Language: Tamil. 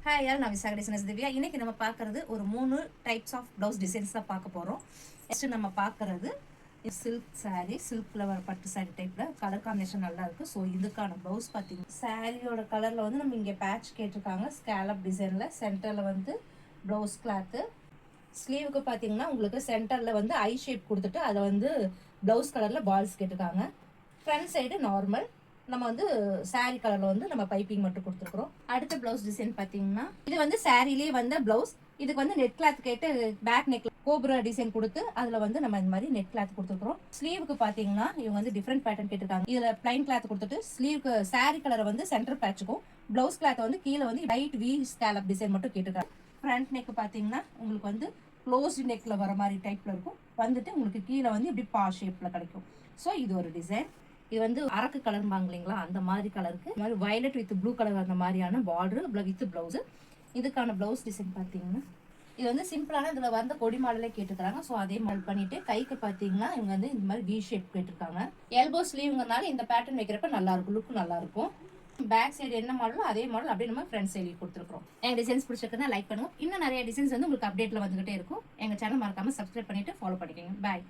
ஹாய் யார் நான் விசாக டிசைனர்ஸ் திவ்யா. இன்னைக்கு நம்ம பார்க்கறது ஒரு 3 டைப்ஸ் ஆஃப் ப்ளவுஸ் டிசைன்ஸ் தான் பார்க்க போகிறோம். நெக்ஸ்ட் நம்ம பார்க்கறது சில்க் சாரீ, சில்கில் வர பட்டு சாரீ டைப்பில் கலர் காம்பினேஷன் நல்லா இருக்குது. ஸோ இதுக்கான ப்ளவுஸ் பார்த்தீங்கன்னா சாரியோட கலரில் வந்து நம்ம இங்கே பேட்ச் கேட்டிருக்காங்க. ஸ்கேலப் டிசைனில் சென்டரில் வந்து ப்ளவுஸ் கிளாத்து. ஸ்லீவுக்கு பார்த்தீங்கன்னா உங்களுக்கு சென்டரில் வந்து ஐ ஷேப் கொடுத்துட்டு அதை வந்து ப்ளவுஸ் கலரில் பால்ஸ் கேட்டிருக்காங்க. ஃப்ரண்ட் சைடு நார்மல், நம்ம வந்து சாரீ கலர்ல வந்து நம்ம பைப்பிங் மட்டும் கொடுத்துருக்கோம். அடுத்த பிளவுஸ் டிசைன் பாத்தீங்கன்னா இது வந்து சாரிலேயே வந்த பிளவுஸ். இதுக்கு வந்து நெட் கிளாத் கேட்டு பேக் நெக் கோபுரா டிசைன் கொடுத்து அதுல வந்து நம்ம இந்த மாதிரி நெட் கிளாத் கொடுத்துருக்கோம். ஸ்லீவுக்கு பாத்தீங்கன்னா இவங்க வந்து டிஃப்ரெண்ட் பேட்டர்ன் கேட்டிருக்காங்க. இதுல பிளைன் கிளாத் கொடுத்துட்டு ஸ்லீவுக்கு சாரீ கலரை வந்து சென்டர் பேட்சுக்கும் பிளவுஸ் கிளாத் வந்து கீழே வந்து லைட் வி ஸ்கேலப் டிசைன் மட்டும் கேட்டிருக்காங்க. ஃப்ரண்ட் நெக் பாத்தீங்கன்னா உங்களுக்கு வந்து க்ளோஸ்டு நெக்ல வர மாதிரி டைப்ல இருக்கும். வந்துட்டு உங்களுக்கு கீழே வந்து இப்படி பா ஷேப்ல கிடைக்கும். ஸோ இது ஒரு டிசைன். இது வந்து அரக்கு கலர்பாங்க இல்லைங்களா, அந்த மாதிரி கலருக்கு இந்த மாதிரி வயலட் வித் ப்ளூ கலர் அந்த மாதிரியான பார்டர் வித் பிளவுஸ். இதுக்கான பிளவுஸ் டிசைன் பார்த்தீங்கன்னா இது வந்து சிம்பிளான இதில் வந்து கொடி மாடலே கேட்டுக்கிறாங்க. ஸோ அதே மாடல் பண்ணிட்டு கைக்கு பார்த்தீங்கன்னா இவங்க வந்து இந்த மாதிரி வி ஷேப் கேட்டிருக்காங்க. எல்போ ஸ்லீவ்ங்கிறனால இந்த பேட்டர்ன் வைக்கிறப்ப நல்லா இருக்கும், லுக் நல்லா இருக்கும். பேக் சைடு என்ன மாடலோ அதே மாடல் அப்படியே நம்ம ஃப்ரண்ட் சைடு கொடுத்துருக்கோம். எங்க டிசைன்ஸ் பிடிச்சிருக்குன்னா லைக் பண்ணுங்க. இன்னும் நிறைய டிசைன்ஸ் வந்து உங்களுக்கு அப்டேட்ல வந்துகிட்டே இருக்கும். எங்க சேனல் மறக்காம சப்ஸ்கிரைப் பண்ணிட்டு ஃபாலோ பண்ணிக்கோங்க. பாய்.